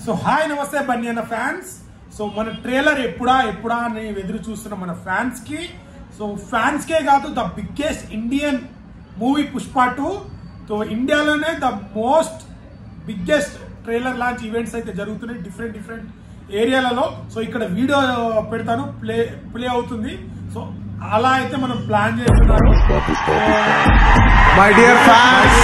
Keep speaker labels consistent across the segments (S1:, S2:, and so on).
S1: So hi నమస్తే బన్నీ అన్న fans. So మన ట్రైలర్ ఎప్పుడా అని ఎదురు చూస్తున్న మన ఫ్యాన్స్ కి, సో ఫ్యాన్స్ కే కాదు, the biggest Indian movie Pushpa 2. So ఇండియాలోనే the most biggest trailer launch events అయితే జరుగుతున్నాయి డిఫరెంట్ ఏరియాలలో. సో ఇక్కడ వీడియో పెడతాను, ప్లే అవుతుంది. సో అలా అయితే మనం ప్లాన్ చేస్తున్నారు.
S2: My dear fans,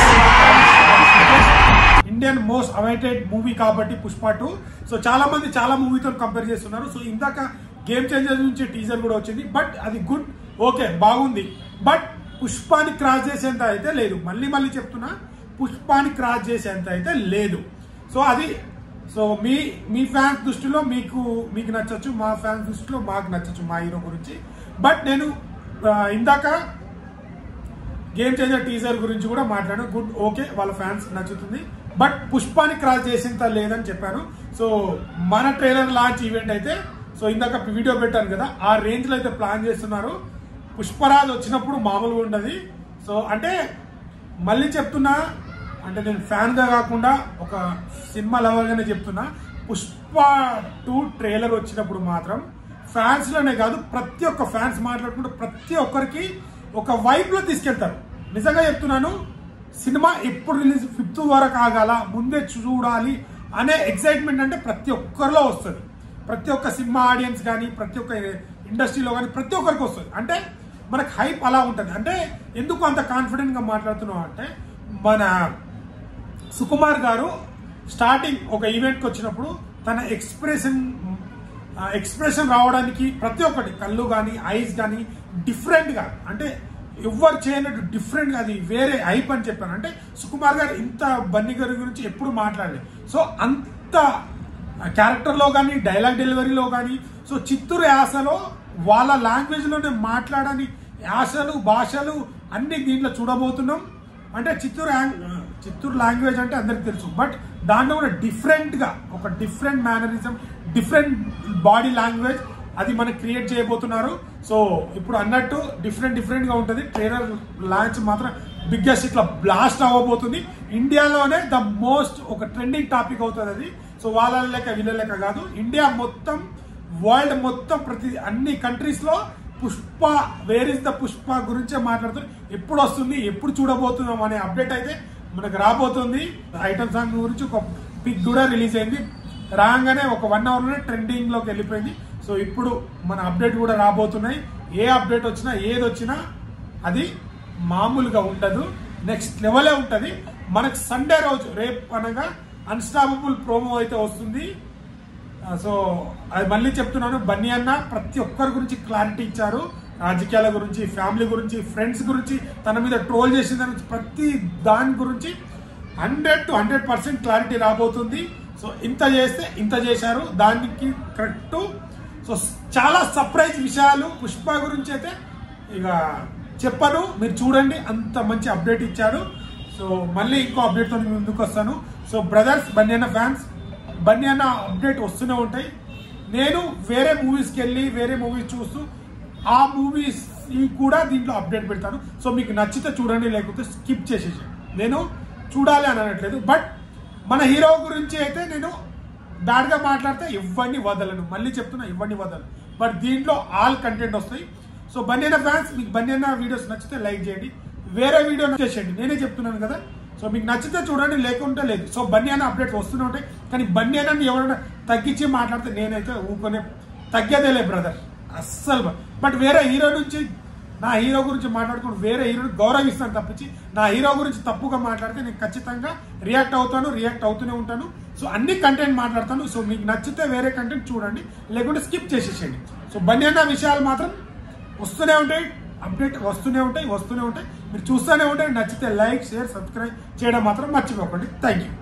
S1: Indian most awaited movie కాబట్టి పుష్ప 2. సో చాలా మంది చాలా మూవీతో కంపేర్ చేస్తున్నారు. సో ఇందాక గేమ్ చేంజర్ నుంచి టీజర్ కూడా వచ్చింది, బట్ అది గుడ్, ఓకే, బాగుంది. బట్ పుష్పాని క్రాస్ చేసేంత అయితే లేదు. మళ్ళీ చెప్తున్నా, పుష్పాని క్రాస్ చేసేంత అయితే లేదు. సో అది సో మీ ఫ్యాన్స్ దృష్టిలో మీకు నచ్చచ్చు, మా ఫ్యాన్స్ దృష్టిలో మాకు నచ్చచ్చు మా హీరో గురించి. బట్ నేను ఇందాక గేమ్ చేంజర్ టీజర్ గురించి కూడా మాట్లాడాను, గుడ్, ఓకే, వాళ్ళ ఫ్యాన్స్ నచ్చుతుంది. బట్ పుష్పాని క్రాస్ చేసేంత లేదని చెప్పాను. సో మన ట్రైలర్ లాంచ్ ఈవెంట్ అయితే, సో ఇందాక వీడియో పెట్టాను కదా, ఆ రేంజ్ లో అయితే ప్లాన్ చేస్తున్నారు. పుష్పరాజ్ వచ్చినప్పుడు మామూలుగా ఉండదు. సో అంటే మళ్ళీ చెప్తున్నా, అంటే నేను ఫ్యాన్ గా కాకుండా ఒక సినిమా లవర్ గానే చెప్తున్నా, పుష్ప 2 ట్రైలర్ వచ్చినప్పుడు మాత్రం ఫ్యాన్స్ లోనే కాదు, ప్రతి ఒక్క ఫ్యాన్స్ మాట్లాడుకుంటూ ప్రతి ఒక్కరికి ఒక వైబ్ లో తీసుకెళ్తారు. నిజంగా చెప్తున్నాను, సినిమా ఎప్పుడు రిలీజ్ 5th వరకు ఆగాల, ముందే చూడాలి అనే ఎక్సైట్మెంట్ అంటే ప్రతి ఒక్కరిలో వస్తుంది. ప్రతి ఒక్క సినిమా ఆడియన్స్ కానీ, ప్రతి ఒక్క ఇండస్ట్రీలో కానీ ప్రతి ఒక్కరికి వస్తుంది. అంటే మనకు హైప్ అలా ఉంటుంది. అంటే ఎందుకు అంత కాన్ఫిడెంట్ గా మాట్లాడుతున్నాం అంటే, మన సుకుమార్ గారు స్టార్టింగ్ ఒక ఈవెంట్కి వచ్చినప్పుడు తన ఎక్స్ప్రెషన్ రావడానికి ప్రతి ఒక్కటి, కళ్ళు కానీ ఐస్ కానీ డిఫరెంట్గా, అంటే ఎవ్వరు చేయనట్టు డిఫరెంట్గా, అది వేరే హైప్ అని చెప్పాను. అంటే సుకుమార్ గారు ఇంత బన్నీ గారి గురించి ఎప్పుడు మాట్లాడలేదు. సో అంత క్యారెక్టర్లో కానీ, డైలాగ్ డెలివరీలో కానీ, సో చిత్తూరు యాసలో వాళ్ళ లాంగ్వేజ్లోనే మాట్లాడని యాసలు భాషలు అన్ని దీంట్లో చూడబోతున్నాం. అంటే చిత్తూరు లాంగ్వేజ్ అంటే అందరికి తెలుసు, బట్ దాంట్లో కూడా డిఫరెంట్గా ఒక different mannerism, different body language అది మనకి క్రియేట్ చేయబోతున్నారు. సో ఇప్పుడు అన్నట్టు డిఫరెంట్గా ఉంటుంది. ట్రైలర్ లాంచ్ మాత్రం బిగ్గెస్ట్ ఇట్లా బ్లాస్ట్ అవ్వబోతుంది. ఇండియాలోనే ద మోస్ట్ ఒక ట్రెండింగ్ టాపిక్ అవుతుంది అది. సో వాళ్ళ లెక్క వీళ్ళ లెక్క కాదు, ఇండియా మొత్తం, వరల్డ్ మొత్తం, ప్రతి అన్ని కంట్రీస్ లో Pushpa, where is the Pushpa గురించే మాట్లాడుతున్నారు. ఎప్పుడు వస్తుంది, ఎప్పుడు చూడబోతున్నాం అనే అప్డేట్ అయితే మనకు రాబోతుంది. ఐటమ్ సాంగ్ గురించి ఒక పిక్ కూడా రిలీజ్ అయింది, రాగానే ఒక 1 hour లోనే ట్రెండింగ్ లోకి వెళ్ళిపోయింది. సో ఇప్పుడు మన అప్డేట్ కూడా రాబోతున్నాయి. ఏ అప్డేట్ వచ్చినా, ఏది వచ్చినా అది మామూలుగా ఉండదు, నెక్స్ట్ లెవెలే ఉంటుంది. మనకు సండే రోజు, రేపు అనగా అన్స్టాపబుల్ ప్రోమో అయితే వస్తుంది. సో అది మళ్ళీ చెప్తున్నాను, బన్నీ అన్న ప్రతి ఒక్కరి గురించి క్లారిటీ ఇచ్చారు. రాజకీయాల గురించి, ఫ్యామిలీ గురించి, ఫ్రెండ్స్ గురించి, తన మీద ట్రోల్ చేసిన దాని గురించి, ప్రతి దాని గురించి 100 to 100% క్లారిటీ రాబోతుంది. సో ఇంత చేస్తే ఇంత చేశారు, దానికి కరెక్ట్. సో చాలా సర్ప్రైజ్ విషయాలు పుష్ప గురించి అయితే ఇక చెప్పను, మీరు చూడండి, అంత మంచి అప్డేట్ ఇచ్చారు. సో మళ్ళీ ఇంకో అప్డేట్తో ముందుకు వస్తాను. సో బ్రదర్స్, బన్నీ అన్న ఫ్యాన్స్, బన్నీ అన్న అప్డేట్ వస్తూనే ఉంటాయి. నేను వేరే మూవీస్కి వెళ్ళి వేరే మూవీస్ చూస్తూ ఆ మూవీస్ కూడా దీంట్లో అప్డేట్ పెడతాను. సో మీకు నచ్చితే చూడండి, లేకపోతే స్కిప్ చేసేసి. నేను చూడాలి అని అనట్లేదు, బట్ మన హీరో గురించి అయితే నేను బ్యాడ్గా మాట్లాడితే ఇవ్వండి వదలను, మళ్ళీ చెప్తున్నా, ఇవ్వండి వదలను. బట్ దీంట్లో ఆల్ కంటెంట్ వస్తాయి. సో బన్నీ అన్న ఫ్యాన్స్, మీకు బన్నీ అన్న వీడియోస్ నచ్చితే లైక్ చేయండి, వేరే వీడియో చేసేయండి, నేనే చెప్తున్నాను కదా. సో మీకు నచ్చితే చూడండి, లేకుంటే లేదు. సో బన్నీ అన్న అప్డేట్స్ వస్తూనే ఉంటాయి, కానీ బన్నీ అన్నని ఎవరైనా తగ్గించి మాట్లాడితే నేనైతే ఊరుకునే తగ్గేదేలే బ్రదర్, అస్సలు. బట్ వేరే హీరో నుంచి, నా హీరో గురించి మాట్లాడుకుని వేరే హీరోని గౌరవిస్తాను తప్పించి, నా హీరో గురించి తప్పుగా మాట్లాడితే నేను ఖచ్చితంగా రియాక్ట్ అవుతూనే ఉంటాను. సో అన్ని కంటెంట్ మాట్లాడతాను. సో మీకు నచ్చితే వేరే కంటెంట్ చూడండి, లేకుంటే స్కిప్ చేసేసేయండి. సో బన్నీ అన్న విషయాలు మాత్రం వస్తూనే ఉంటాయి, అప్డేట్ వస్తూనే ఉంటాయి. మీరు చూస్తూనే ఉంటాయి. నచ్చితే లైక్, షేర్, సబ్స్క్రైబ్ చేయడం మాత్రం మర్చిపోకండి. Thank you.